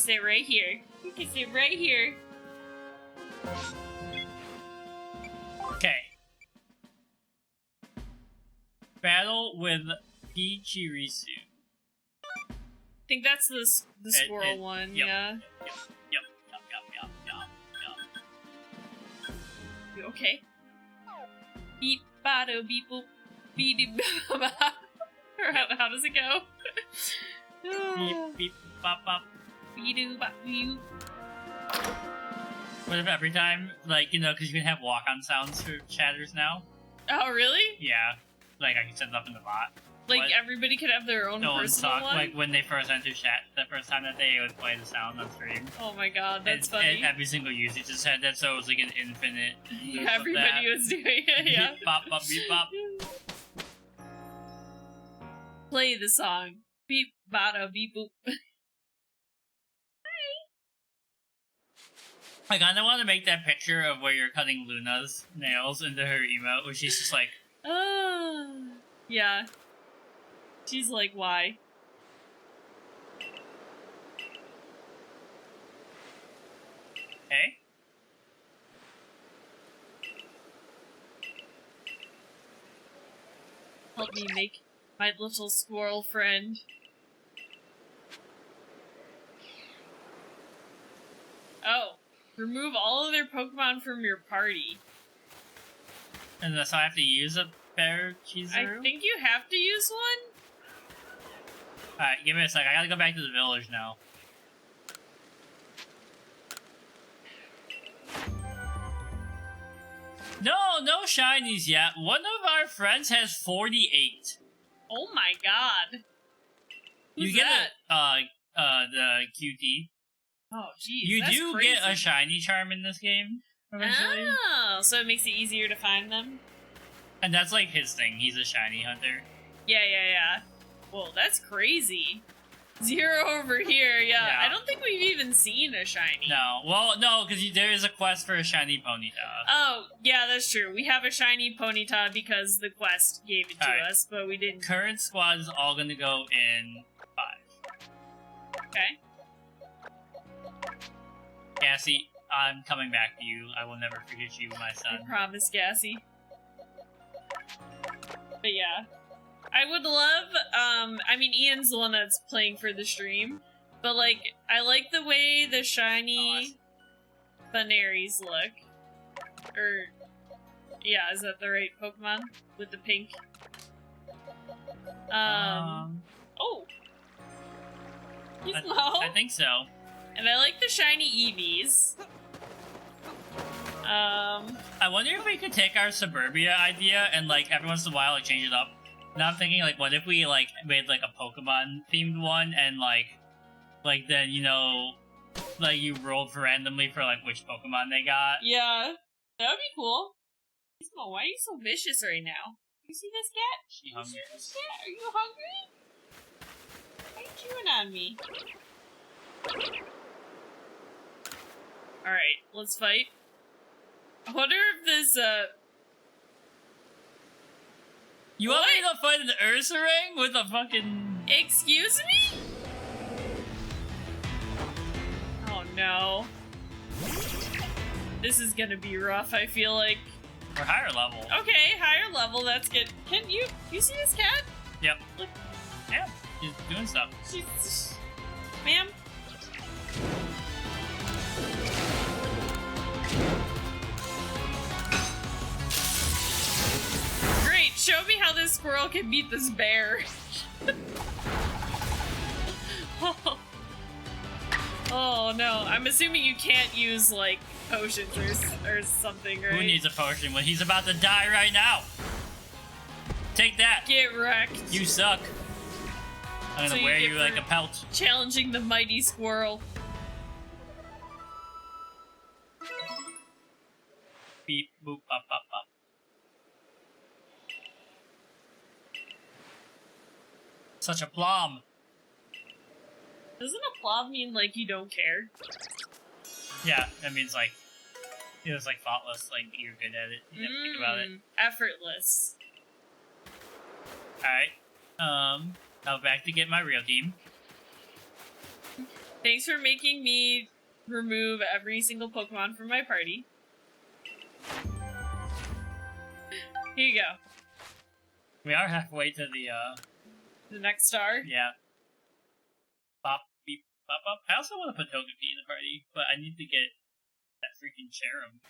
stay right here. You can stay right here. Okay. Battle with Pichirisu. I think that's the squirrel one, yep, yeah. Yep. You okay? Beep, bado, beep, boop, beep, ba. How does it go? Beep, beep, bop, bop. Beep, bop, beep. What if every time, like, you know, because you can have walk-on sounds for chatters now? Oh, really? Yeah. Like, I can set it up in the bot. Like, What? everybody could have their own personal one? Like, when they first enter chat, the first time that they would play the sound on stream. Oh my god, that's and funny. every single user just had that, so it was like an infinite loop of Everybody that. was doing it, yeah. Beep, bop, bop, beep, bop. Play the song. Beep, bada, beep, boop. I kinda want to make that picture of where you're cutting Luna's nails into her emote, where she's just like, yeah. She's like, why? hey? Help me make my little squirrel friend. Oh. Remove all of their Pokemon from your party. And so I have to use a Paracheeseru? I think you have to use one? Alright, give me a sec. I gotta go back to the village now. No shinies yet. One of our friends has 48. Oh my god. Who's you get that? The QT. Oh, jeez. You that's do crazy. get a shiny charm in this game, eventually. Oh, so it makes it easier to find them? And that's like his thing. He's a shiny hunter. Yeah. Well, that's crazy. 0 over here, yeah. I don't think we've even seen a shiny. No. Well, no, because there is a quest for a shiny Ponyta. Oh, yeah, that's true. We have a shiny Ponyta because the quest gave it to us, but we didn't. Current squad is all gonna go in 5. Okay. Cassie, I'm coming back to you. I will never forget you, my son. I promise, Gassy. But yeah. I would love, I mean, Ian's the one that's playing for the stream, but, like, I like the way the shiny Bunaries look. Or, yeah, is that the right Pokemon? With the pink? Oh! Gizmo! I think so. And I like the shiny Eevees. I wonder if we could take our Suburbia idea and, like, every once in a while, like, change it up. Now I'm thinking, like, what if we, like, made, like, a Pokemon-themed one, and, like, then, you know, like, you rolled randomly for, like, which Pokemon they got? Yeah, that would be cool. Gizmo, why are you so vicious right now? You see this cat? She hungry. You see this cat? Are you hungry? Why are you chewing on me? Alright, let's fight. I wonder if this, You want me to fight an Ursaring with a fucking... Excuse me? Oh no. This is gonna be rough, I feel like. Or higher level. Okay, higher level, that's good. Can you see this cat? Yep. Look. Yeah, she's doing stuff. She's... Ma'am? Great, show me how this squirrel can beat this bear. Oh no, I'm assuming you can't use, like, potions or something, right? Who needs a potion when he's about to die right now? Take that! Get wrecked. You suck. I'm gonna wear you like a pelt. Challenging the mighty squirrel. Beep, boop, bop, bop, bop. Such a plum. Doesn't applause mean, like, you don't care? Yeah, that means, like, it was, like, thoughtless, like, you're good at it. You didn't think about it. Effortless. Alright. Now back to get my real team. Thanks for making me remove every single Pokemon from my party. Here you go. We are halfway to the next star. Yeah. Pop, beep, pop, up. I also want to put Togepi in the party, but I need to get that freaking Cherum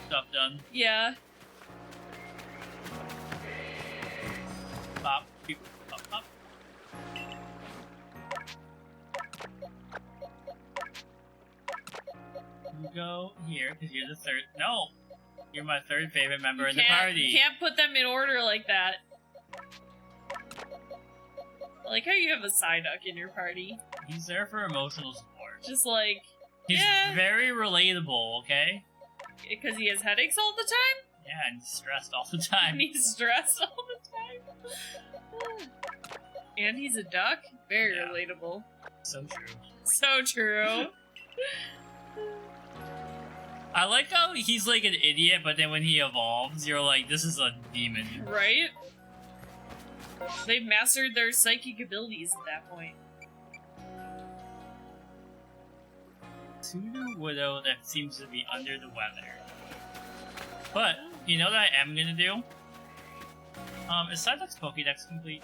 stuff done. Yeah. Pop, beep, pop, pop. You go here, because you're the third. No! You're my third favorite member in the party. You can't put them in order like that. I like how you have a Psyduck in your party. He's there for emotional support. Just like, He's very relatable, okay? Because he has headaches all the time? Yeah, and he's stressed all the time. And he's stressed all the time? And he's a duck? Very relatable. So true. So true. I like how he's like an idiot, but then when he evolves, you're like, this is a demon. Right? They've mastered their psychic abilities at that point. Pseudo Widow that seems to be under the weather. But, you know what I am gonna do? Is Psyduck's Pokédex complete?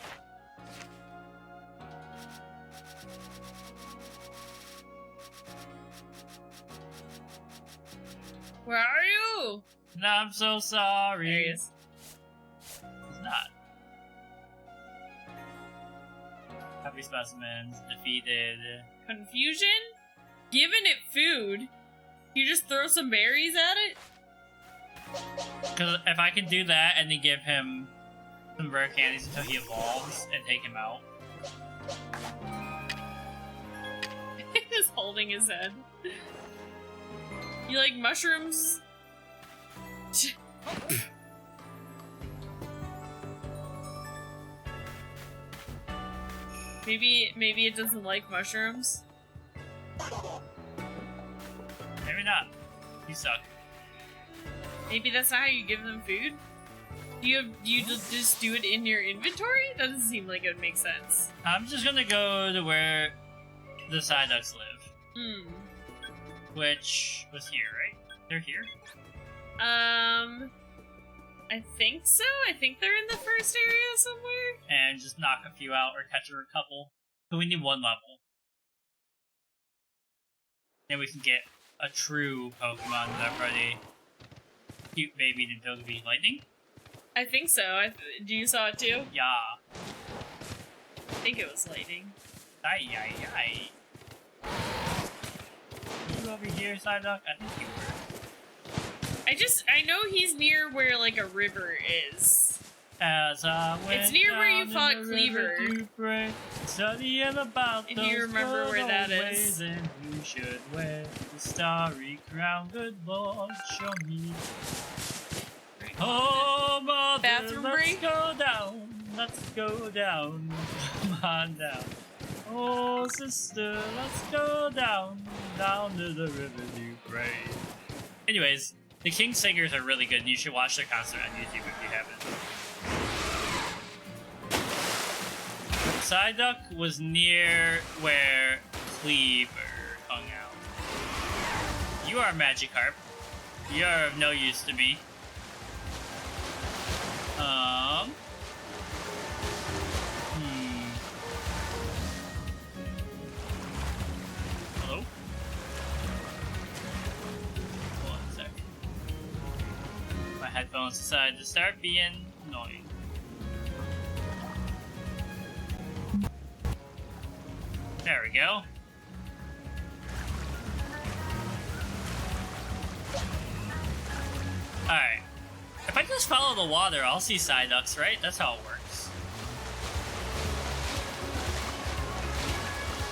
Where are you? No, I'm so sorry. There he is. He's not. Happy specimens, defeated. Confusion? Giving it food? You just throw some berries at it? Because if I can do that and then give him some rare candies until he evolves and take him out. Just holding his head. You like mushrooms? Maybe it doesn't like mushrooms. Maybe not. You suck. Maybe that's not how you give them food? Do you just do it in your inventory? That doesn't seem like it would make sense. I'm just gonna go to where the Psyducks live. Hmm. Which was here, right? They're here? I think so. I think they're in the first area somewhere. And just knock a few out or catch a couple. So we need one level. Then we can get a true Pokemon in our party. Cute baby to Togepi. Lightning? I think so. Do you saw it too? Yeah. I think it was lightning. Ay, ay, ay. You over here, Psyduck? I think you were. I know he's near where, like, a river is. As I went It's near where you down fought in the river Cleaver. to pray, studying about If those you remember where that good is. ways, and who should wear the starry crown? Good Lord, show me. Oh, mother, Bathroom let's break? go down. Let's go down. Come on down. Oh, sister, let's go down to the river to pray. Anyways, the King Singers are really good, and you should watch their concert on YouTube if you haven't. Psyduck was near where Cleaver hung out. You are Magikarp. You are of no use to me. Hello? One sec. My headphones decided to start being annoying. There we go. Alright. If I just follow the water, I'll see Psyducks, right? That's how it works.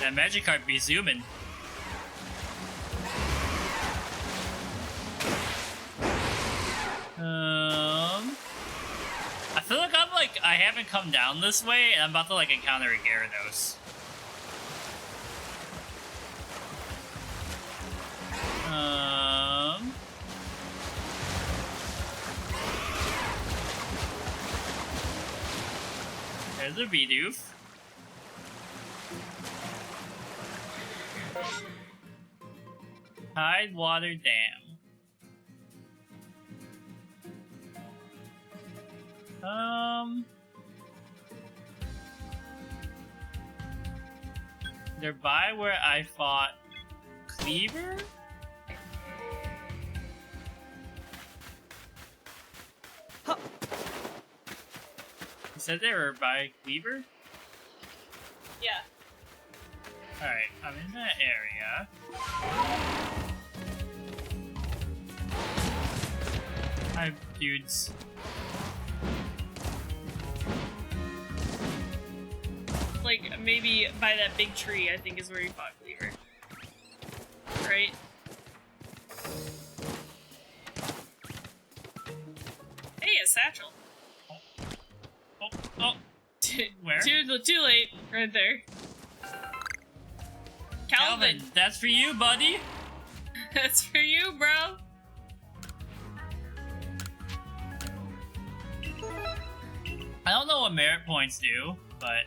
That Magikarp be zooming. I feel like I haven't come down this way, and I'm about to encounter a Gyarados. There's a Bidoof. Tidewater Dam. They're by where I fought Cleaver? Huh. You said they were by Cleaver? Yeah. Alright, I'm in that area. Hi, dudes. Like, maybe by that big tree, I think is where you fought Cleaver. Right? Hey, a satchel. Oh, where? Too late. Right there. Calvin. That's for you, buddy. That's for you, bro. I don't know what merit points do, but...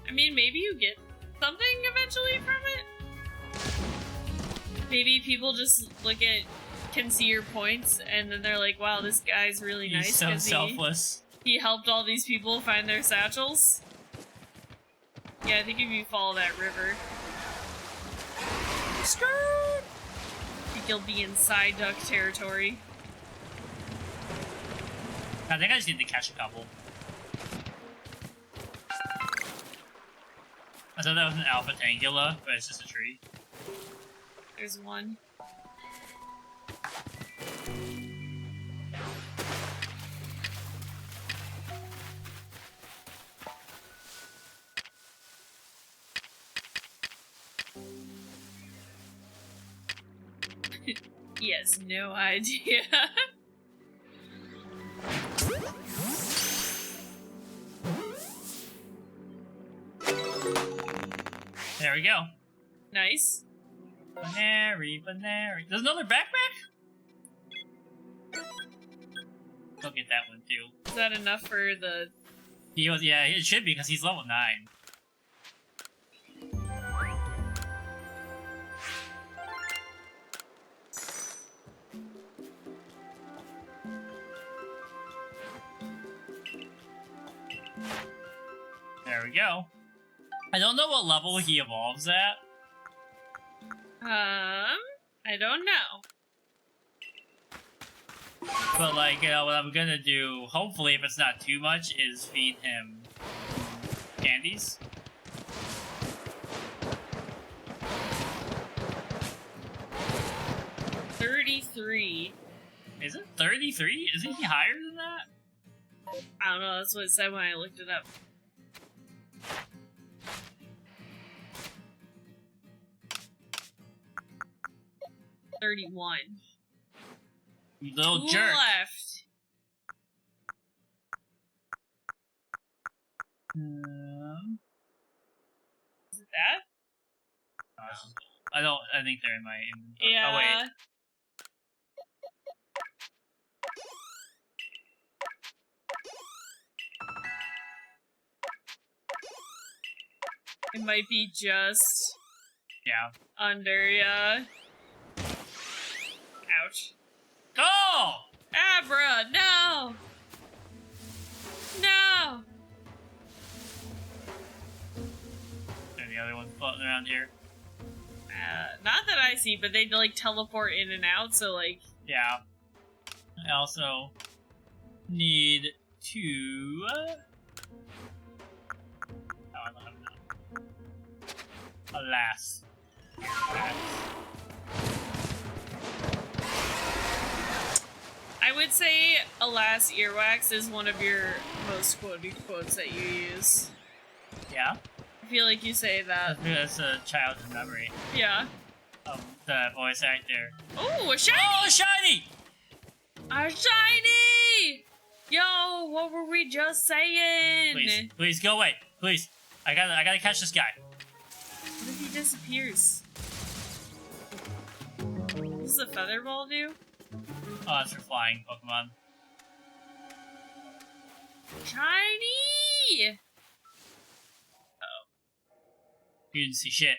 I mean, maybe you get something eventually from it? Maybe people just can see your points, and then they're like, wow, this guy's really nice. He's so selfless. He helped all these people find their satchels. Yeah, I think if you follow that river... Skirt! I think you'll be in Psyduck territory. I think I just need to catch a couple. I thought that was an Alpha Tangula, but it's just a tree. There's one. He has no idea. There we go. Nice. Banary. There's another backpack? Go get that one too. Is that enough for the... Yeah, it should be because he's level 9. There we go. I don't know what level he evolves at. I don't know. But like, you know, what I'm gonna do, hopefully if it's not too much, is feed him candies. $33. Is it 33? Isn't he higher than that? I don't know, that's what it said when I looked it up. $31. You little Two jerk. left. Is it that? I think they're in my inventory. Yeah. Oh, wait. It might be just Yeah. under, yeah. Ouch. Go! Abra, no! No! Any other ones floating around here? Not that I see, but they like teleport in and out, so like... Yeah. I also need to... Oh, I don't have enough. Alas. I would say Alas Earwax is one of your most quoted quotes that you use. Yeah? I feel like you say that. That's a childhood memory Yeah. of the voice actor. Oh, a shiny! Oh, shiny! A shiny! Yo, what were we just saying? Please, go away. Please. I gotta catch this guy. What if he disappears? What does the feather ball do? Oh, that's for flying Pokemon. Shiny! You didn't see shit.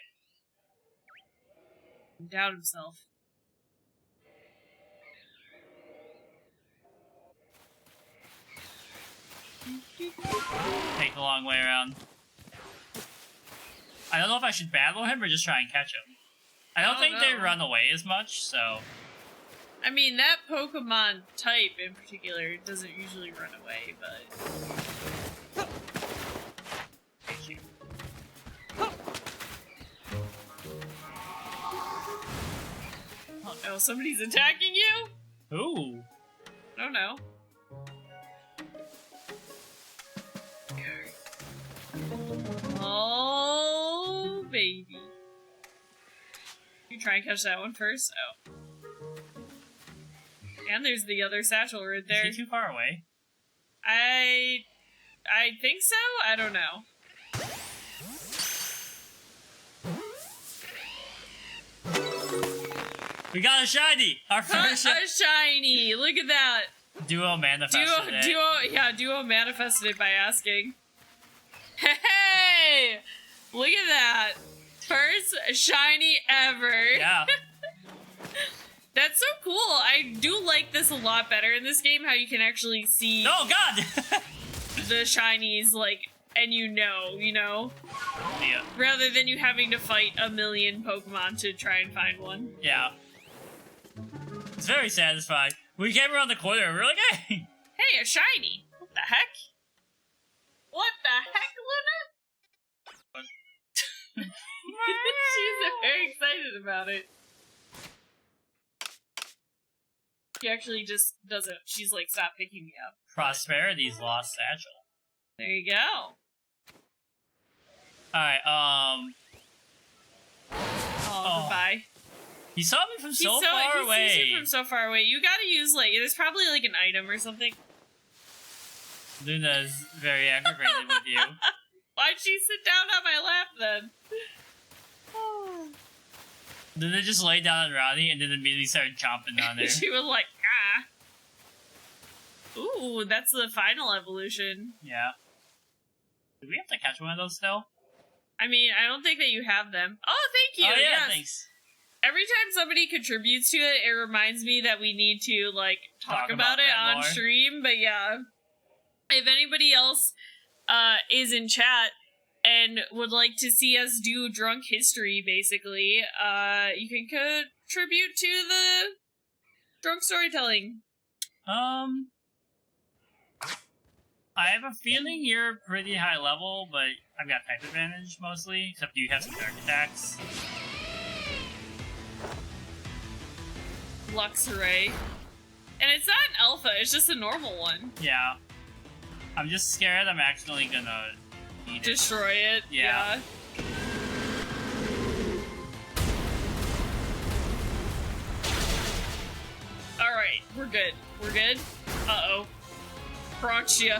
Doubt himself. Take the long way around. I don't know if I should battle him or just try and catch him. I don't think they run away as much, so... I mean, that Pokemon type in particular doesn't usually run away, but... Oh no, somebody's attacking you? Ooh. I don't know. Oh, baby. You try and catch that one first? Oh. And there's the other satchel right there. Is he too far away? I think so? I don't know. We got a shiny! Our first A shiny! Look at that! Duo manifested it. Duo manifested it by asking. Hey! Look at that! First shiny ever! Yeah. That's so cool! I do like this a lot better in this game, how you can actually see Oh god! the shinies, like, and you know? Yeah. Rather than you having to fight a million Pokemon to try and find one. Yeah. It's very satisfying. We came around the corner and we're like, hey! Hey, a shiny! What the heck? What the heck, Luna? She's very excited about it. She actually just doesn't. She's like, stop picking me up. Prosperity's lost satchel. There you go. Alright, Oh, goodbye. He saw me from so far away. He sees you from so far away. You gotta use, like, there's probably, like, an item or something. Luna's very aggravated with you. Why'd she sit down on my lap, then? Luna just laid down on Ronnie and then immediately started chomping on her. She was like, ah. Ooh, that's the final evolution. Yeah. Do we have to catch one of those still? I mean, I don't think that you have them. Oh, thank you! Oh, yeah, yes. thanks. Every time somebody contributes to it, it reminds me that we need to, like, talk about it on stream. But yeah, if anybody else is in chat and would like to see us do drunk history, basically, you can contribute to the drunk storytelling. I have a feeling you're pretty high level, but I've got type advantage mostly, except you have some dark attacks. Luxray. And it's not an alpha, it's just a normal one. Yeah. I'm just scared I'm accidentally gonna eat it. Destroy it. Yeah. Alright, we're good. We're good? Uh-oh. Crunch ya.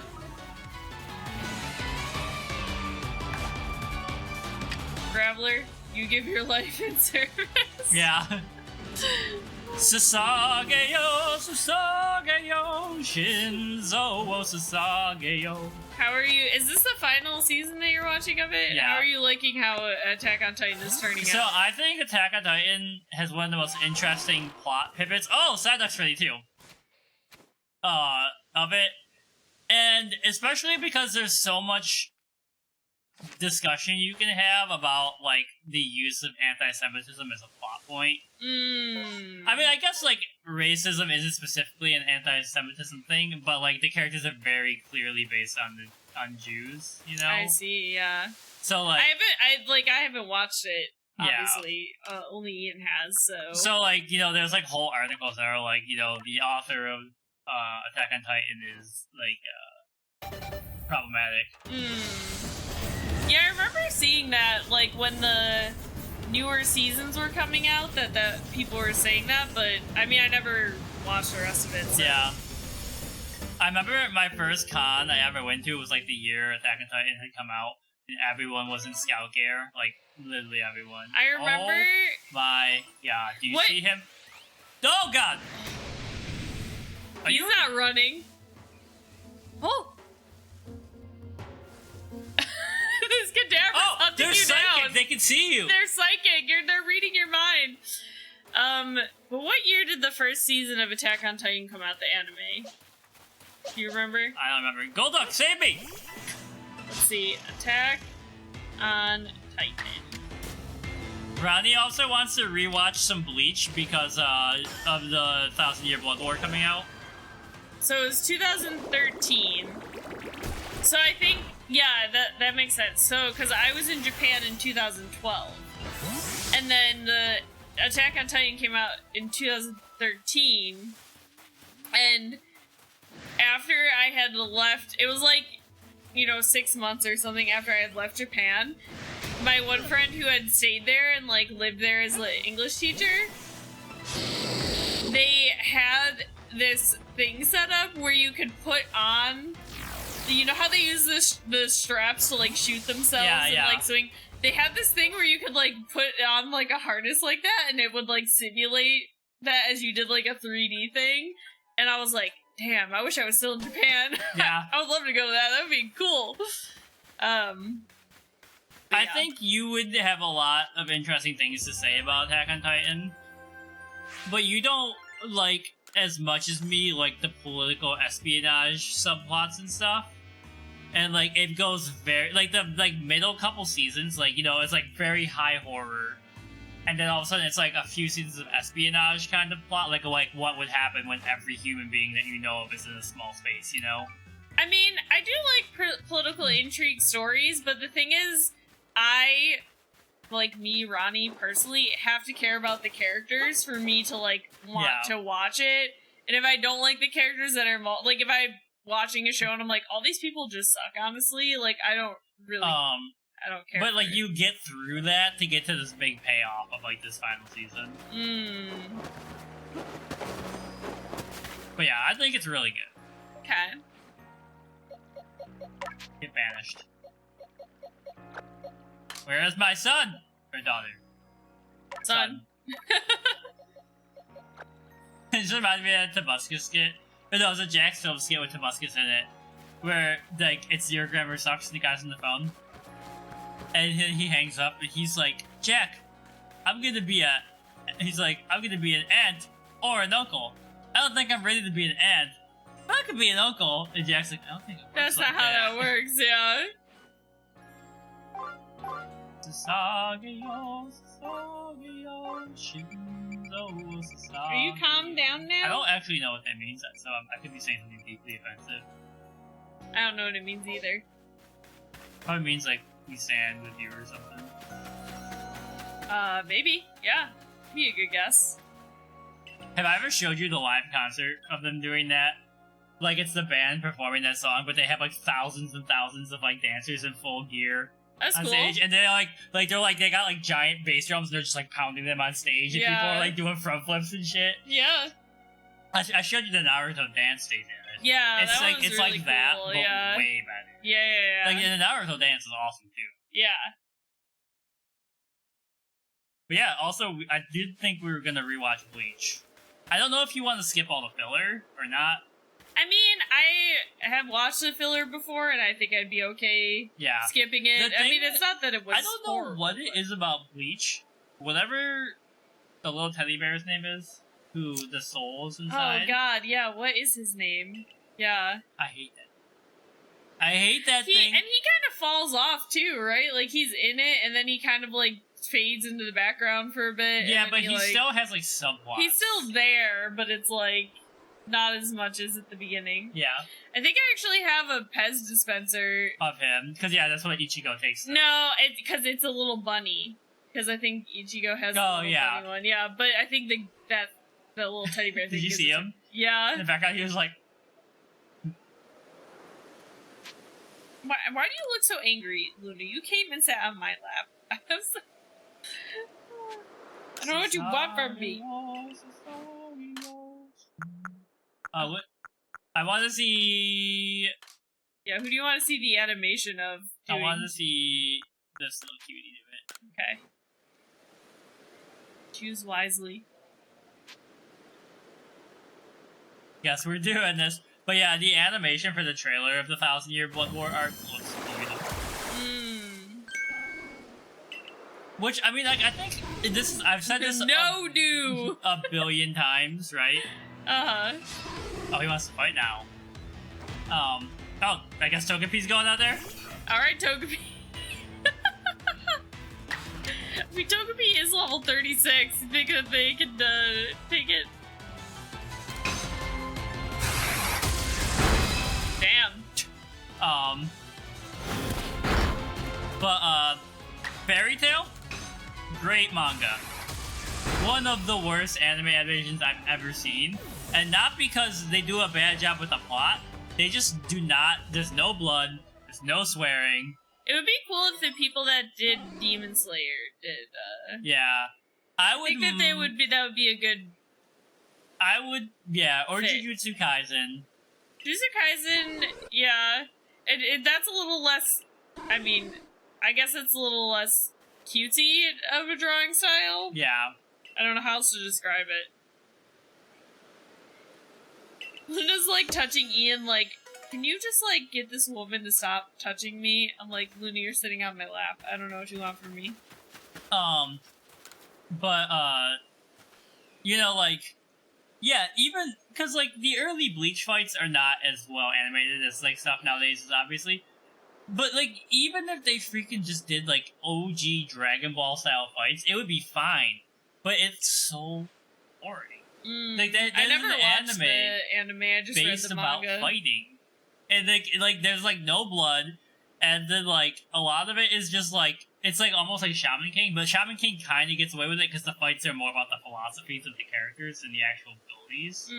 Graveler, you give your life in service. Yeah. Sasageyo, Sasageyo, Shinzo wo Sasageyo. How are you? Is this the final season that you're watching of it? Yeah. How are you liking how Attack on Titan is turning out? So I think Attack on Titan has one of the most interesting plot pivots. Oh, Psyduck's ready too. Of it. And especially because there's so much discussion you can have about, like, the use of anti-Semitism as a plot point. I mean, I guess, like, racism isn't specifically an anti-Semitism thing, but, like, the characters are very clearly based on Jews, you know? I see, yeah. So, like... I haven't watched it, obviously. Yeah. Only Ian has, so... So, like, you know, there's, like, whole articles that are, like, you know, the author of Attack on Titan is, like, problematic. Yeah, I remember seeing that, like, when the newer seasons were coming out, that people were saying that, but, I mean, I never watched the rest of it, so. Yeah. I remember my first con I ever went to was, like, the year Attack on Titan had come out, and everyone was in Scout gear. Like, literally everyone. I remember... Oh my god. Do you see him? Oh, god! He's not running. Oh! This cadaver's hunting they're you psychic. down. They can see you. They're psychic. They're reading your mind. But what year did the first season of Attack on Titan come out, the anime? Do you remember? I don't remember. Golduck, save me! Let's see. Attack on Titan. Ronnie also wants to rewatch some Bleach because of the 1,000-Year Blood War coming out. So it was 2013. So I think, yeah, that makes sense. So, because I was in Japan in 2012. And then the Attack on Titan came out in 2013. And after I had left, it was like, 6 months or something after I had left Japan. My one friend who had stayed there and, like, lived there as an English teacher, they had this thing set up where you could put on, you know how they use the straps to, like, shoot themselves and, like, swing? They had this thing where you could, like, put on, like, a harness like that, and it would, like, simulate that as you did, like, a 3D thing. And I was like, damn, I wish I was still in Japan. Yeah. I would love to go to that. That would be cool. I think you would have a lot of interesting things to say about Attack on Titan, but you don't, like, as much as me, like, the political espionage subplots and stuff. And, like, it goes very, like, the, like, middle couple seasons, like, it's, like, very high horror. And then all of a sudden it's, like, a few seasons of espionage kind of plot, like what would happen when every human being that you know of is in a small space, I mean, I do like political intrigue stories, but the thing is, I, like me, Ronnie, personally, have to care about the characters for me to, like, want to watch it. And if I don't like the characters that are, like, if I'm watching a show and I'm like, all these people just suck, honestly, like, I don't really, I don't care. But, like, you get through that to get to this big payoff of, like, this final season. But yeah, I think it's really good. Okay. Get banished. Where is my son? Or daughter? Son. It just reminds me of that Tabuscus skit. Or no, it was a Jack Stove skit with Tabuscus in it. Where, like, it's your grammar sucks and the guy's on the phone. And he hangs up and he's like, Jack, I'm gonna be an aunt or an uncle. I don't think I'm ready to be an aunt. But I could be an uncle. And Jack's like, I don't think it works. That's like not how that works, yeah. Are you calmed down now? I don't actually know what that means, so I could be saying something deeply offensive. I don't know what it means either. Probably means, like, we stand with you or something. Maybe. Yeah. Be a good guess. Have I ever showed you the live concert of them doing that? Like, it's the band performing that song, but they have, like, thousands and thousands of, like, dancers in full gear. That's on cool. stage, and they they got like giant bass drums, and they're just like pounding them on stage, and people are like doing front flips and shit. Yeah. I showed you the Naruto dance stage in it. Yeah, it's that like one's it's really like cool. that, but way better. Yeah. Like the Naruto dance is awesome too. Yeah. But yeah, also I did think we were gonna rewatch Bleach. I don't know if you want to skip all the filler or not. I mean, I have watched the filler before, and I think I'd be okay skipping it. I mean, it's not that it was I don't know horrible, what it is about Bleach. Whatever the little teddy bear's name is, who the soul is inside. Oh god, yeah, what is his name? Yeah. I hate that. I hate that thing. And he kind of falls off, too, right? Like, he's in it, and then he kind of, like, fades into the background for a bit. Yeah, but he still has, like, subplots. He's still there, but it's, like, not as much as at the beginning. Yeah. I think I actually have a Pez dispenser. Of him. Because, yeah, that's what Ichigo takes. No, because it's a little bunny. Because I think Ichigo has a little bunny one. Yeah, but I think the little teddy bear thing. Did you see him? Yeah. In the background, he was like... Why do you look so angry, Luna? You came and sat on my lap. I don't know what you want from me. What? I want to see... Yeah, who do you want to see the animation of doing? I want to see this little cutie do it. Okay. Choose wisely. Yes, we're doing this. But yeah, the animation for the trailer of the 1,000-Year Blood War arc looks beautiful. Which, I mean, like, I think this is, I've said this No do! a billion times, right? Uh-huh. Oh, he wants to fight now. Oh, I guess Togepi's going out there? Alright, Togepi. I mean, Togepi is level 36. Think that they can take it. Damn. Fairy Tail? Great manga. One of the worst anime adaptations I've ever seen. And not because they do a bad job with the plot. They just do not. There's no blood. There's no swearing. It would be cool if the people that did Demon Slayer did, Yeah. I would think that that would be a good... I would, yeah, or fit. Jujutsu Kaisen. Jujutsu Kaisen, yeah. That's a little less... I mean, I guess it's a little less cutesy of a drawing style. Yeah. I don't know how else to describe it. Luna's, like, touching Ian, like, can you just, like, get this woman to stop touching me? I'm like, Luna, you're sitting on my lap. I don't know what you want from me. You know, like, yeah, even, because, like, the early Bleach fights are not as well animated as, like, stuff nowadays is, obviously. But, like, even if they freaking just did, like, OG Dragon Ball style fights, it would be fine. But it's so boring. Like, I never watched anime the anime, I just read based the about manga. fighting. And, like, there's, like, no blood, and then, like, a lot of it is just, like, it's, like, almost like Shaman King, but Shaman King kind of gets away with it because the fights are more about the philosophies of the characters than the actual abilities.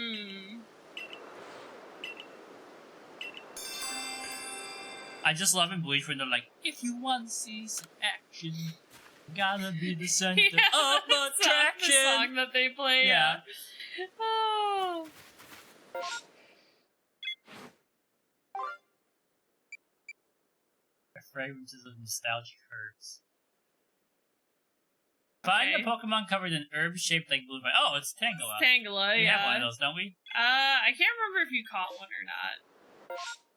I just love in Bleach when they're like, if you want to see some action, gotta be the center of attraction. The song that they play. Yeah. Oh. The fragrances of nostalgic herbs. Find a Pokemon covered in herbs shaped like blue. Oh, it's Tangela. Tangela, we yeah. have one of those, don't we? I can't remember if you caught one or not.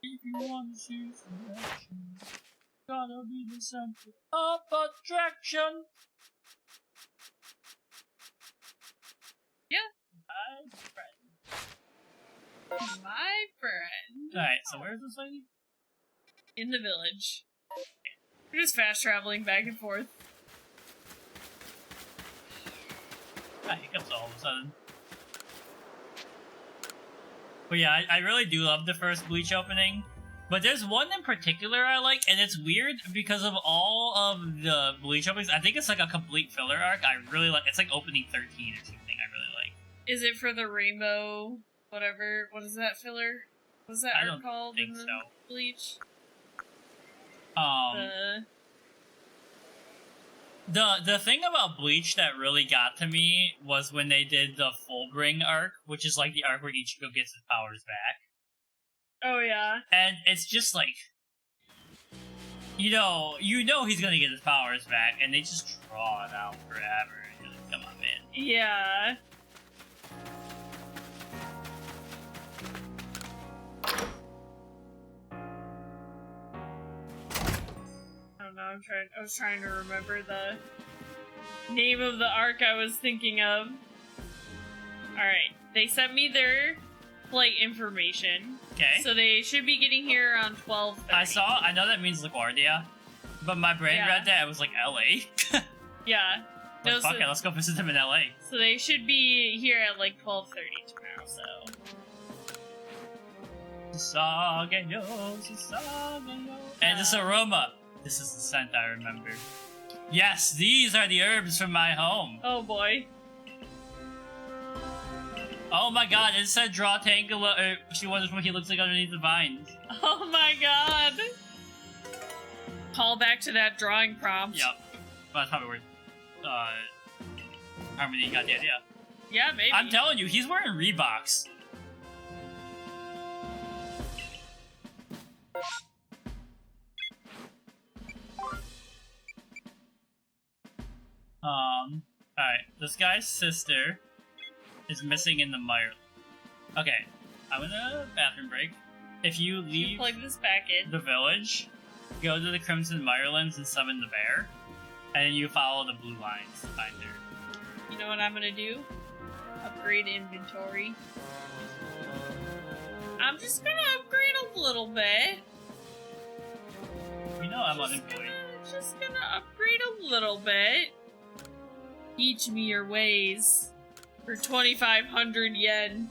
If you want to see some action, gotta be the center of attraction. Yeah. My friend. My friend. Alright, so where's this lady? In the village. We're just fast traveling back and forth. Ah, hiccups all of a sudden. But yeah, I really do love the first Bleach opening. But there's one in particular I like, and it's weird because of all of the Bleach openings. I think it's like a complete filler arc. I really like. It's like opening 13 or something. I really like. Is it for the rainbow? Whatever. What is that filler? What's that arc called in the Bleach? The thing about Bleach that really got to me was when they did the Fullbring arc, which is like the arc where Ichigo gets his powers back. Oh yeah. And it's just like, you know he's gonna get his powers back, and they just draw it out forever. And you're like, come on, man. Yeah. I don't know, I was trying to remember the name of the arc I was thinking of. Alright, they sent me their flight information. Okay. So they should be getting here around 12:30. I know that means LaGuardia, but my brain read that, it was like LA. Yeah. No, fuck it, let's go visit them in LA. So they should be here at like 12:30 tomorrow, so. And this aroma. This is the scent I remember. Yes, these are the herbs from my home. Oh boy. Oh my god, it said draw Tangela. She wonders what he looks like underneath the vines. Oh my god. Call back to that drawing prompt. Yep. Well, that's probably where Harmony got the idea. Yeah, maybe. I'm telling you, he's wearing Reeboks. Alright, this guy's sister is missing in the mire. Okay, I'm gonna bathroom break. If you leave plug this back in the village, go to the Crimson Mirelands and summon the bear. And then you follow the blue lines to find her. You know what I'm gonna do? Upgrade inventory. I'm just gonna upgrade a little bit. You know I'm unemployed. Just gonna upgrade a little bit. Teach me your ways. For 2,500 yen.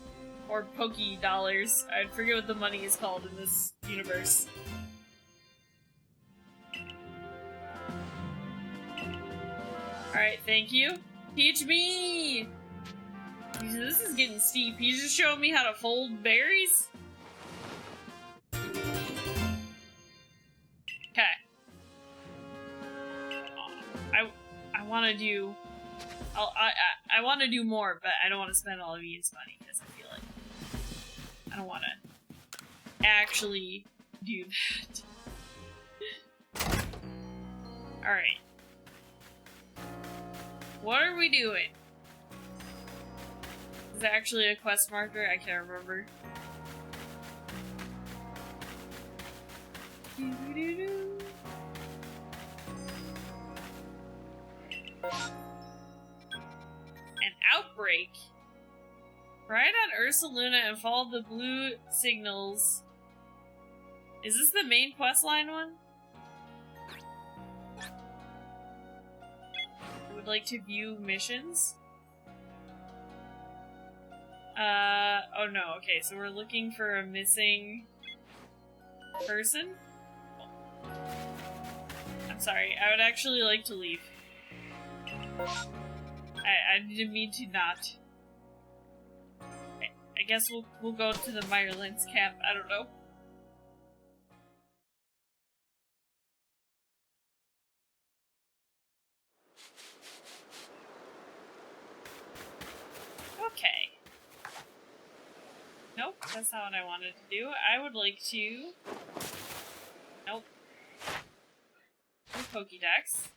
Or Poke dollars. I forget what the money is called in this universe. Alright, thank you. Teach me! This is getting steep. He's just showing me how to fold berries? Okay. I want to do... I want to do more, but I don't want to spend all of Ian's money, because I feel like I don't want to actually do that. Alright. What are we doing? Is it actually a quest marker? I can't remember. An outbreak? Ride on Ursaluna and follow the blue signals. Is this the main questline one? I would like to view missions. Oh no, okay, so we're looking for a missing person? I'm sorry, I would actually like to leave. I didn't mean to not. I guess we'll go to the Meyerland's camp, I don't know. Okay. Nope, that's not what I wanted to do. I would like to... Nope. Pokédex.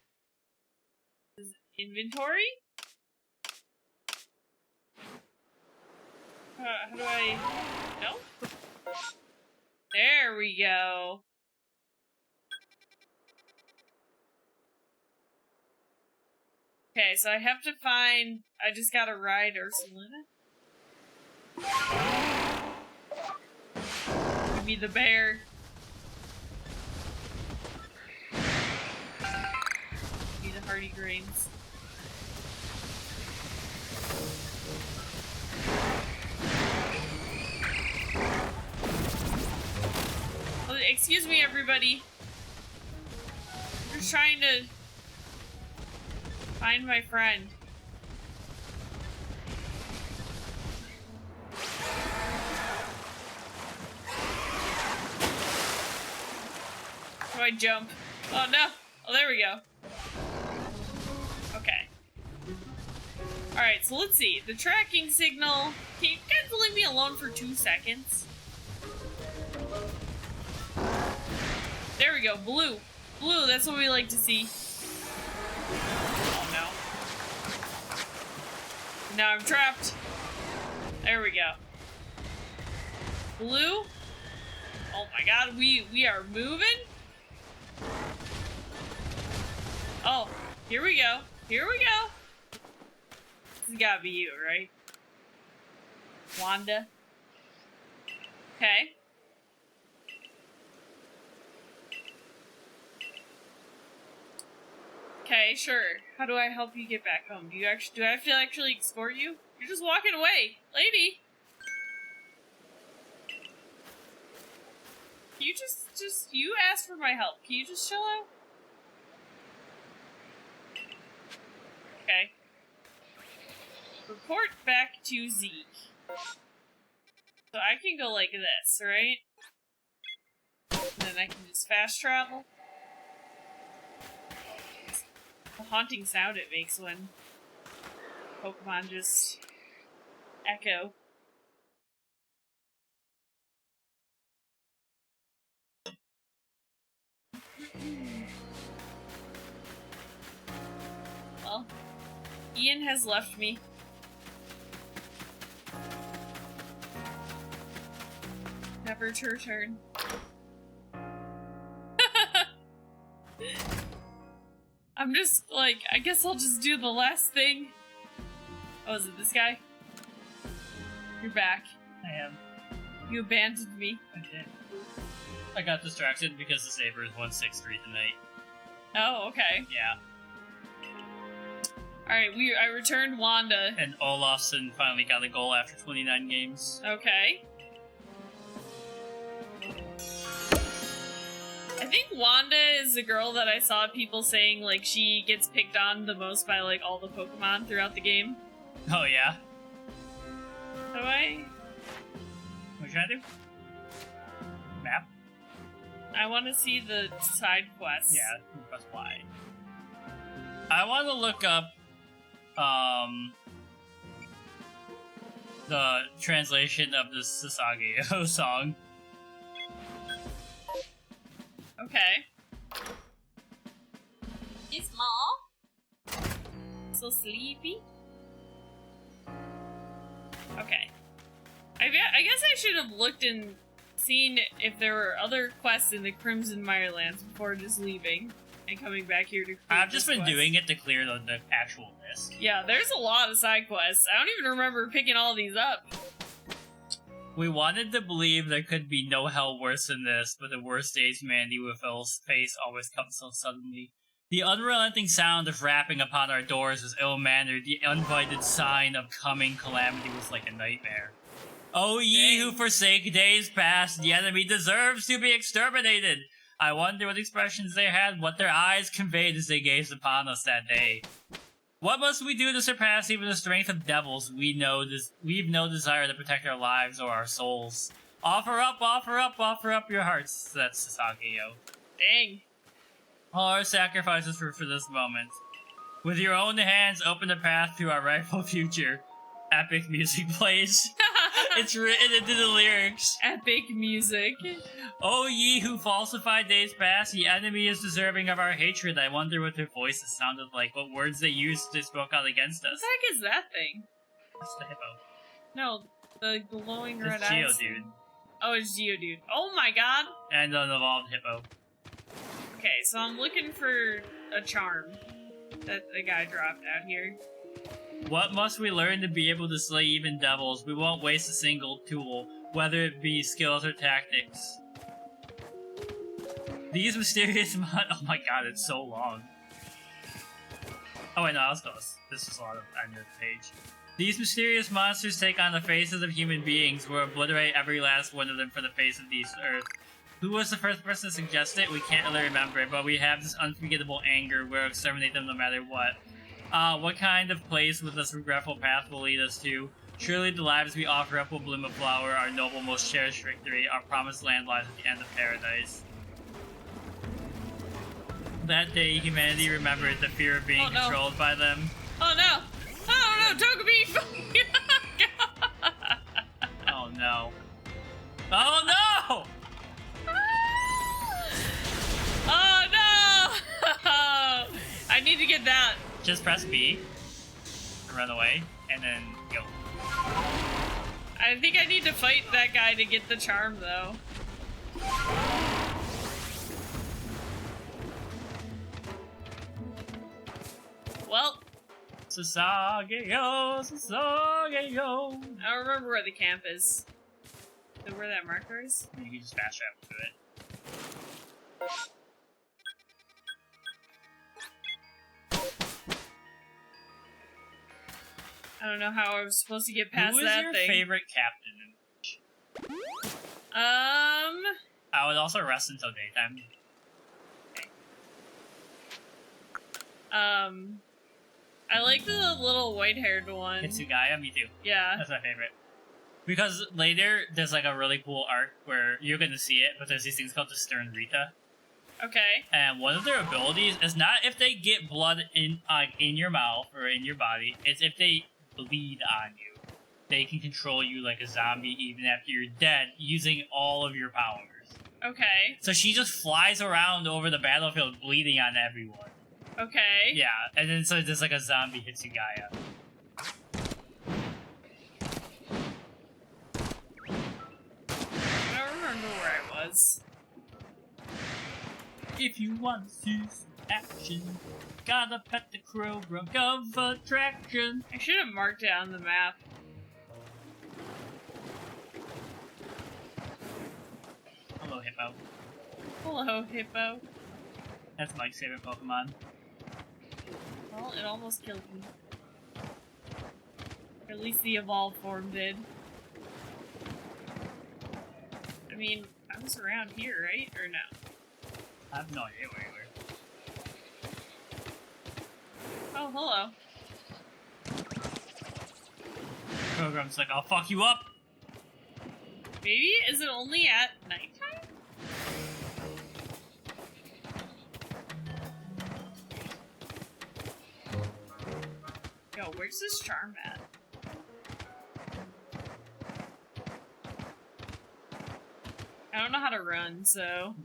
Inventory? How do I... No? There we go. Okay, so I have to find... I just gotta ride Ursaluna. Give me the bear. Give me the hardy grains. Oh, excuse me, everybody. I'm just trying to find my friend. How do I jump? Oh no! Oh, there we go. Okay. Alright, so let's see. The tracking signal. Can you guys leave me alone for 2 seconds? There we go. Blue. Blue, that's what we like to see. Oh no. Now I'm trapped. There we go. Blue. Oh my god, we are moving. Oh, here we go. Here we go. This has gotta be you, right? Wanda. Okay. Okay, sure. How do I help you get back home? Do I have to actually escort you? You're just walking away, lady. Can you you asked for my help. Can you just chill out? Okay. Report back to Zeke. So I can go like this, right? And then I can just fast travel. The haunting sound it makes when Pokemon just echo. Well, Ian has left me. Never to return. I'm just, like, I guess I'll just do the last thing. Oh, is it this guy? You're back. I am. You abandoned me. I did. I got distracted because the saber is 163 tonight. Oh, okay. Yeah. Alright, I returned Wanda. And Olafsson finally got a goal after 29 games. Okay. I think Wanda is the girl that I saw people saying, like, she gets picked on the most by, like, all the Pokemon throughout the game. Oh, yeah? How do I? What are you trying to do? Map? I want to see the side quests. Yeah, press Y. I want to look up, the translation of the Sasageo song. Okay. He's small. So sleepy. Okay. I guess I should have looked and seen if there were other quests in the Crimson Mirelands before just leaving and coming back here to. I've just been doing it to clear the actual list. Yeah, there's a lot of side quests. I don't even remember picking all these up. We wanted to believe there could be no hell worse than this, but the worst days Mandy will face always come so suddenly. The unrelenting sound of rapping upon our doors was ill-mannered. The uninvited sign of coming calamity was like a nightmare. O ye who forsake days past, the enemy deserves to be exterminated! I wonder what expressions they had, what their eyes conveyed as they gazed upon us that day. What must we do to surpass even the strength of devils? We've no desire to protect our lives or our souls. Offer up your hearts, said Sasageo. Dang. All our sacrifices for this moment. With your own hands, open the path to our rightful future. Epic music plays. It's written into the lyrics. Epic music. O ye who falsify days past, the enemy is deserving of our hatred. I wonder what their voices sounded like, what words they used they spoke out against us. What the heck is that thing? That's the hippo. No, the glowing red It's eyes. Geodude. Oh, it's Geodude. Oh my god! And an evolved hippo. Okay, so I'm looking for a charm that the guy dropped out here. What must we learn to be able to slay even devils? We won't waste a single tool, whether it be skills or tactics. These mysterious oh my god, it's so long. Oh wait, no, that was close. This is a lot of end of the page. These mysterious monsters take on the faces of human beings. We'll obliterate every last one of them for the face of this earth. Who was the first person to suggest it? We can't really remember it, but we have this unforgettable anger. We'll exterminate them no matter what. What kind of place would this regretful path will lead us to? Surely the lives we offer up will bloom a flower, our noble, most cherished victory. Our promised land lies at the end of paradise. That day, humanity remembered the fear of being controlled by them. Oh no! Oh no, Togepi! Oh no. Oh no! Oh no! I need to get that. Just press B, run away, and then go. I think I need to fight that guy to get the charm, though. Well. Sasageo, Sasageo. I don't remember where the camp is. So where that marker is? You can just fast travel to it. I don't know how I was supposed to get past that thing. Who is your favorite captain? I would also rest until daytime. I like the little white-haired one. Hitsugaya, me too. Yeah. That's my favorite. Because later, there's like a really cool arc where you're gonna see it, but there's these things called the Stern Rita. Okay. And one of their abilities is not if they get blood in your mouth or in your body, it's if they bleed on you. They can control you like a zombie even after you're dead using all of your powers. Okay. So she just flies around over the battlefield bleeding on everyone. Okay. Yeah, and then so there's like a zombie Hitsugaya. I don't remember where I was. If you want to see action. Gotta pet the crow, runk of attraction. I should have marked it on the map. Hello, Hippo. Hello, Hippo. That's Mike's favorite Pokemon. Well, it almost killed me. Or at least the evolved form did. I mean, I was around here, right? Or no? I have no idea where you were. Oh, hello. Program's like, I'll fuck you up. Maybe? Is it only at nighttime? Yo, where's this charm at? I don't know how to run, so...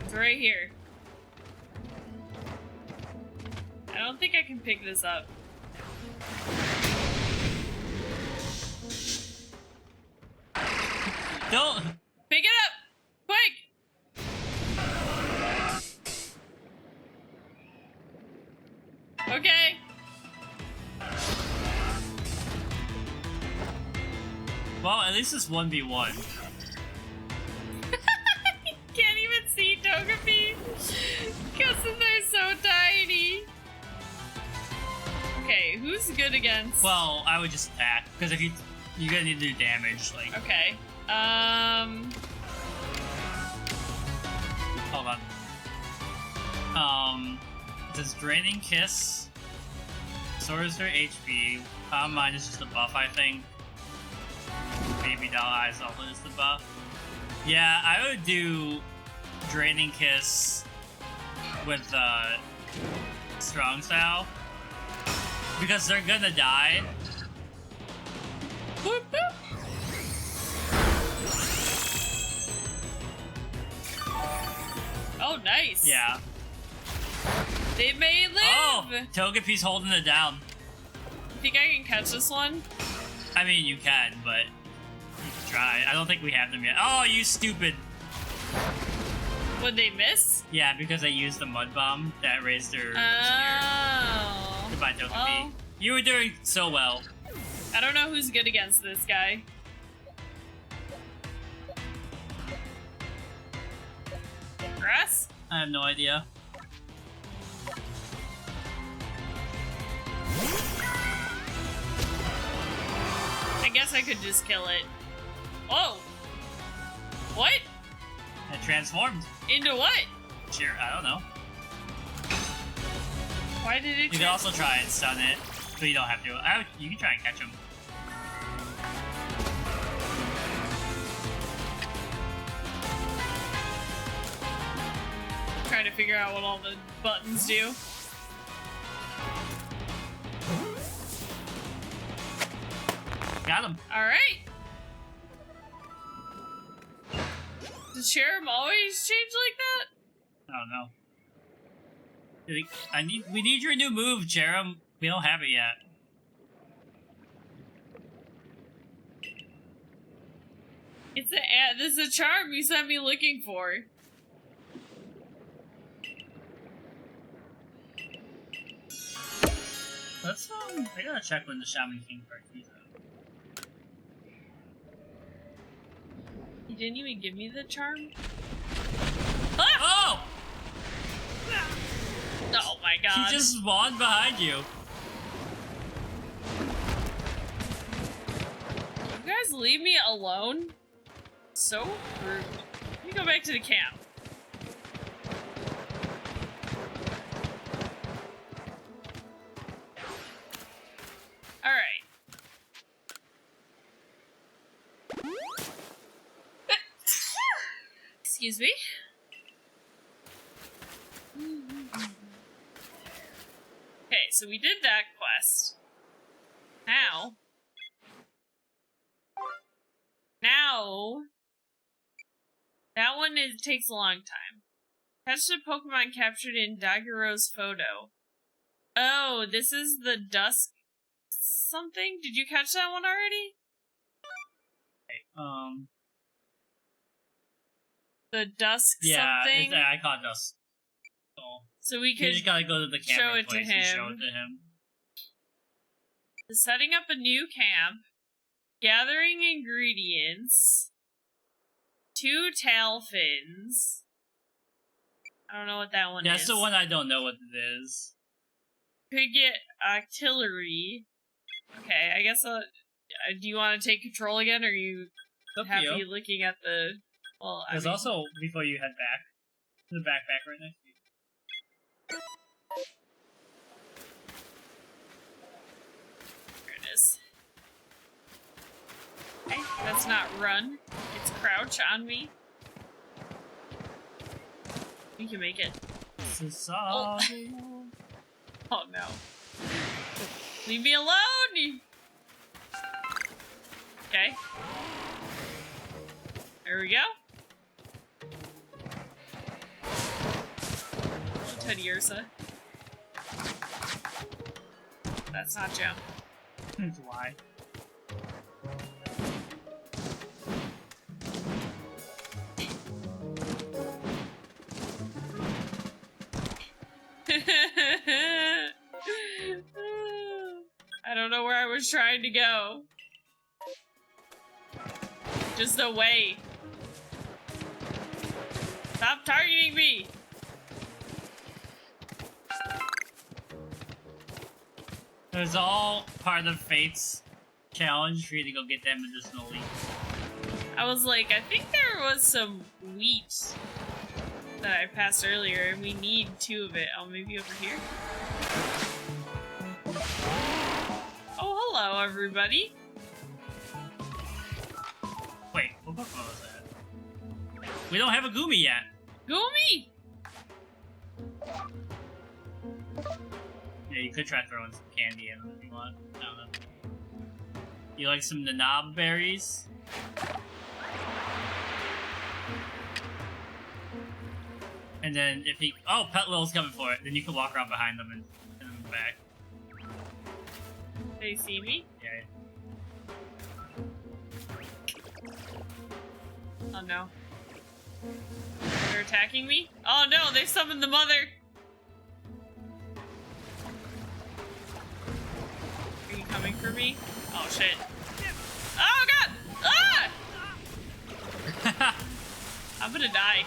It's right here. I don't think I can pick this up. Don't! Pick it up! Quick! Okay. Well, at least it's 1v1. Can't even see Togepi because they're so tiny. Okay, who's good against? Well, I would just attack, because if you're gonna need to do damage, like... Okay. Hold on. Does Draining Kiss restores their HP? Calm Mind is just a buff, I think. Baby Doll Eyes also is the buff. Yeah, I would do Draining Kiss with Strong Style. Because they're gonna die. Boop, boop. Oh, nice. Yeah. They may live. Oh, Togepi's holding it down. You think I can catch this one? I mean, you can, but you can try. I don't think we have them yet. Oh, you stupid. Would they miss? Yeah, because they used the Mud Bomb that raised their Oh. Goodbye, Togepi. Well, You were doing so well. I don't know who's good against this guy. Grass? I have no idea. I guess I could just kill it. Oh! What? It transformed. Into what? Sure, I don't know. Why did it You can also try and stun it, but you don't have to. You can try and catch him. Trying to figure out what all the buttons do. Got him. Alright! Does Cherub always change like that? I don't know. We need your new move, Jerem. We don't have it yet. This is a charm you sent me looking for. Let's I gotta check when the Shaman King part comes out. You didn't even give me the charm? Oh! Oh my god. He just spawned behind you. You guys leave me alone? So rude. Let me go back to the camp. Alright. Excuse me. Okay, so we did that quest. Now, that one takes a long time. Catch the Pokemon captured in Daguerreo's photo. Oh, this is the Dusk something? Did you catch that one already? Okay, the dusk Yeah, something. I caught dusk. So we You could just gotta go to the camera show it to place and show him. it to him. Setting up a new camp, gathering ingredients, 2 tail fins. I don't know what that one is. That's the one I don't know what it is. Could get artillery. Okay, I guess do you want to take control again, or are you happy looking at the... Well, There's also, before you head back, the backpack right next to you. There it is. Okay, that's not run. It's crouch on me. You can make it. Oh. Oh no. Leave me alone! Okay. There we go. Oh, Teddy Ursa. That's not jump. That's why. I don't know where I was trying to go. Just away. Stop targeting me! It was all part of Fate's challenge for you to go get that medicinal leaf. I was like, I think there was some wheat that I passed earlier, and we need 2 of it. Oh, maybe over here? Oh, hello, everybody. Wait, what Pokemon was that? We don't have a Goomy yet. Goomy! Yeah, you could try throwing some candy in if you want. I don't know. You like some Nanab berries? And then if he... Oh, Pet Little's coming for it. Then you can walk around behind them and send them back. They see me? Yeah. Oh no. They're attacking me? Oh no, they summoned the mother! Are you coming for me? Oh shit. Oh god! Ah! I'm gonna die.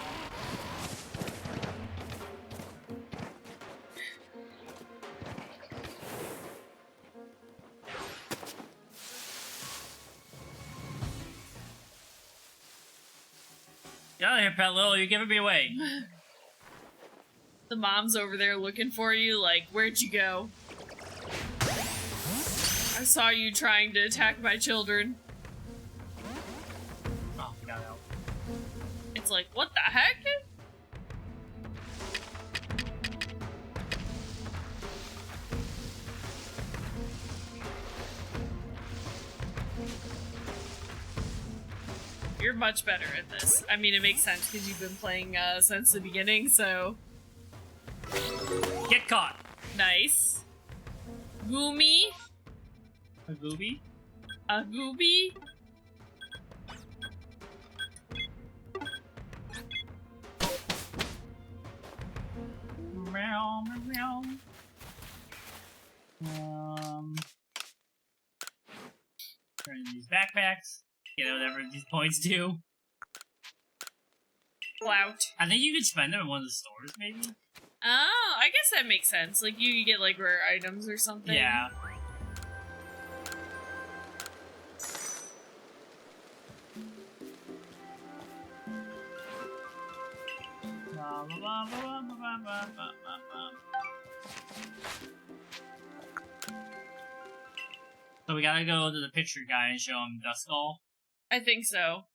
Get out of here, Pet Little. You're giving me away. The mom's over there looking for you, like, where'd you go? I saw you trying to attack my children. Oh, we got out. It's like, what the heck? You're much better at this. I mean, it makes sense because you've been playing since the beginning, so... Get caught! Nice. Goomy. A Gooby? A Gooby. Meow, meow. Turn these backpacks. Get whatever these points do. Clout. I think you could spend them in one of the stores, maybe? Oh, I guess that makes sense. Like, you get, like, rare items or something. Yeah. So we gotta go to the picture guy and show him Duskull. I think so.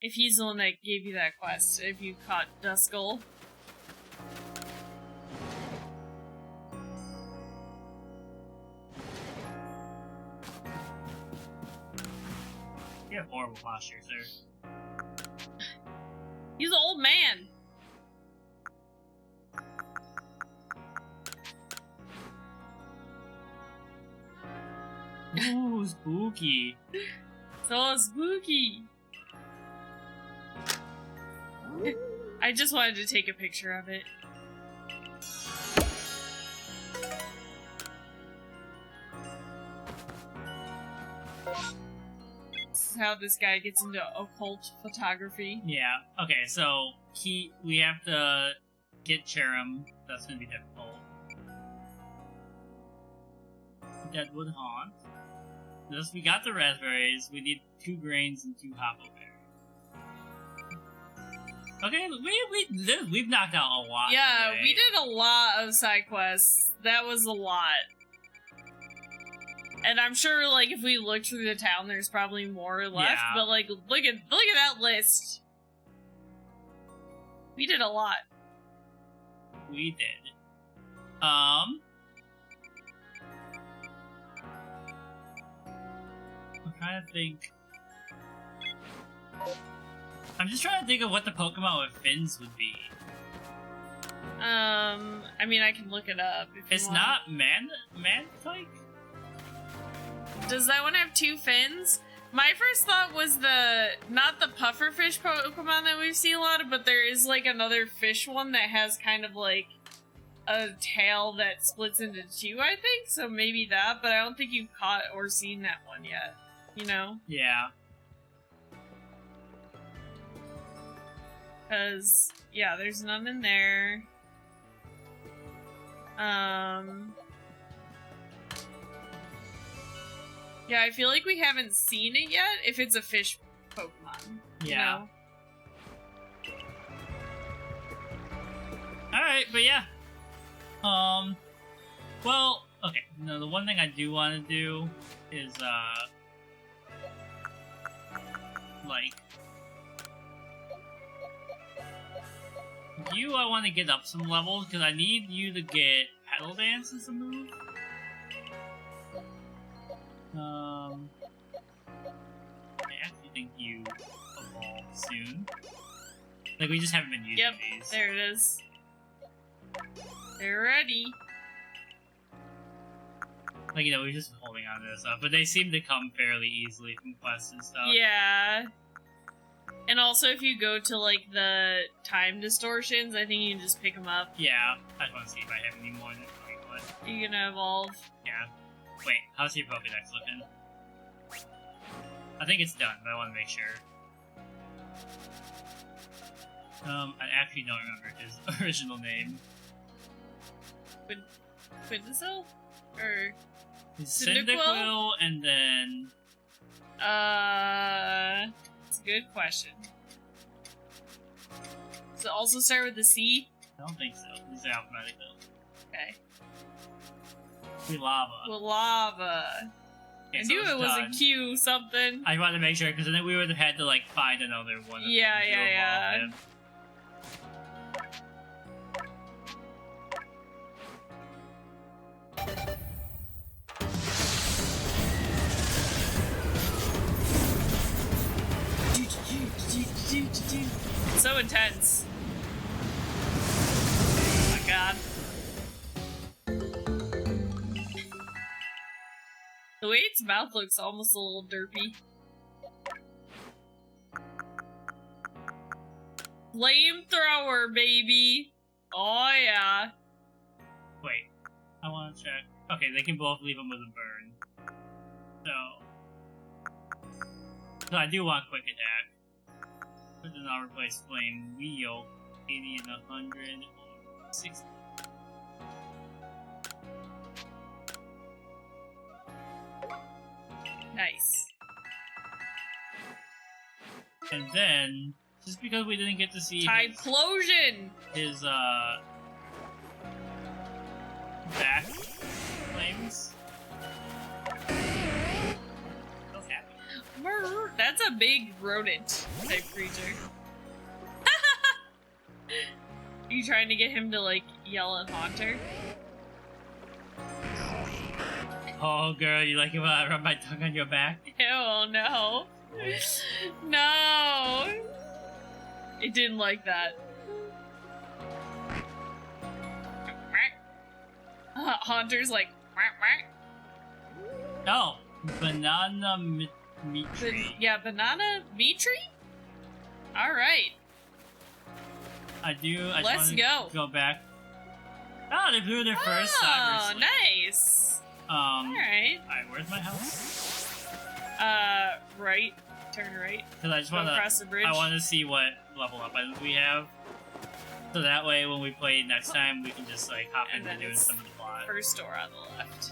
If he's the one that gave you that quest, if you caught Duskull. You have horrible posture, sir. He's an old man. Ooh, spooky. So spooky. I just wanted to take a picture of it. This is how this guy gets into occult photography. Yeah. Okay, so we have to get Cherim. That's gonna be difficult. Deadwood Haunt. This, we got the raspberries. We need 2 grains and 2 hoppo berries. Okay, we've knocked out a lot. Yeah, today. we did a lot of side quests. That was a lot. And I'm sure, like, if we look through the town, there's probably more left. Yeah. But like, look at that list. We did a lot. We did. I'm trying to think. I'm just trying to think of what the Pokemon with fins would be. I mean, I can look it up. If you It's want. not man-like? Does that one have 2 fins? My first thought was not the pufferfish Pokemon that we've seen a lot of, but there is like another fish one that has kind of like a tail that splits into 2, I think. So maybe that, but I don't think you've caught or seen that one yet. You know? Yeah. Because, yeah, there's none in there. Yeah, I feel like we haven't seen it yet if it's a fish Pokemon. Yeah. You know? Alright, but yeah. Well, okay. No, the one thing I do want to do is, like, I want to get up some levels, because I need you to get Petal Dance as a move. I actually think you evolve soon. Like, we just haven't been using these. There it is. They're ready. Like, you know, we've just been holding on to this stuff, but they seem to come fairly easily from quests and stuff. Yeah. And also, if you go to, like, the time distortions, I think you can just pick them up. Yeah, I just want to see if I have any more than 21. You're gonna evolve. Yeah. Wait, how's your Pokédex looking? I think it's done, but I want to make sure. I actually don't remember his original name. Quintisil? Or... Cyndaquil, and then... It's a good question. Does it also start with the C? I don't think so. This is alphabetical. Okay. Quilava. I knew it was a Q something. I wanted to make sure, because then we would have had to, like, find another one. Yeah. It's so intense. Oh my god. The way its mouth looks almost a little derpy. Flamethrower, baby! Oh yeah. Wait, I want to check. Okay, they can both leave them with a burn. So I do want quick attack. But then I'll replace Flame Wheel, 80 and 100, 60. Nice. And then, just because we didn't get to see Typlosion! his back flames. Feels happy. That's a big rodent type creature. You trying to get him to like yell at Haunter? Oh girl, you like it when I rub my tongue on your back? Oh no. No! It didn't like that. Haunter's like, whack, whack. Oh, banana meat tree. Yeah, banana meat tree? Alright. I do. Let's go. Go back. Oh, they blew their first Oh, cyber sleep. nice. Alright. Alright, where's my house? Right. Turn right. Because I just Go want across the bridge. I want to see what level up items we have. So that way, when we play next time, we can just like hop And into then doing it's some of the plot. First door on the left.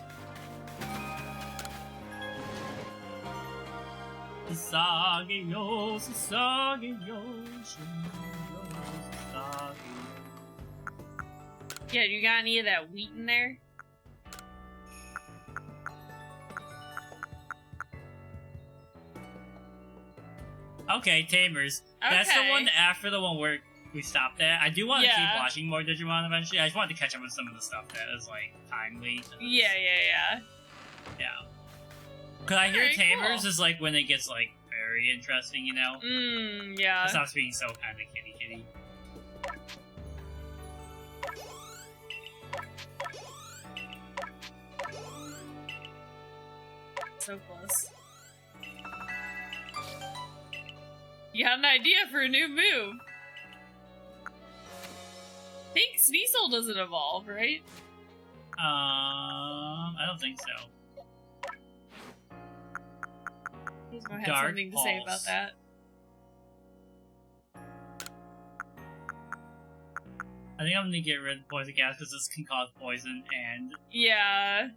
Sasageyo, Sasageyo, Shinyo, Sasageyo. Yeah, you got any of that wheat in there? Okay, Tamers. That's the Okay. one after the one where we stopped at. I do want to Yeah. keep watching more Digimon eventually. I just wanted to catch up with some of the stuff that is like timely. Yeah. Yeah. Cause I hear Alright, Tamers cool. is like when it gets like very interesting, you know? Yeah. It stops being so kind of kitty. So close. You got an idea for a new move. I think Sneasel doesn't evolve, right? I don't think so. He's gonna have Dark something to say about Pulse. that. I think I'm gonna get rid of poison gas because this can cause poison and Yeah.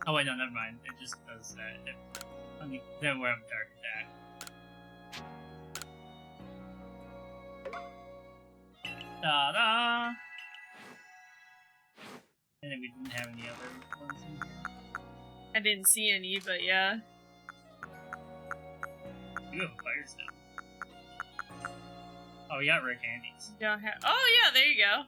Oh wait, no, never mind. It just does that. Then we're up dark attack. Ta-da! And then we didn't have any other ones in here. I didn't see any, but yeah. You have a fire stone. Oh, we got rare candies. Don't have. Oh yeah, there you go.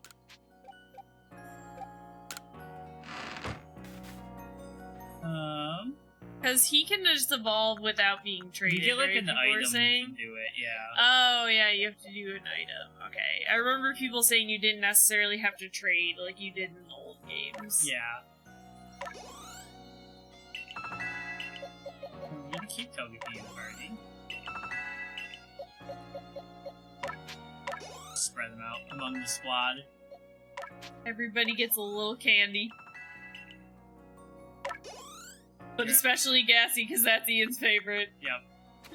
Because he can just evolve without being traded. You get like right? an People were item saying? to do it, yeah. Oh yeah, you have to do an item. Okay, I remember people saying you didn't necessarily have to trade like you did in old games. Yeah. I'm gonna keep Togepi in the party. Spread them out among the squad. Everybody gets a little candy. But Yeah. especially Gassy, because that's Ian's favorite. Yep.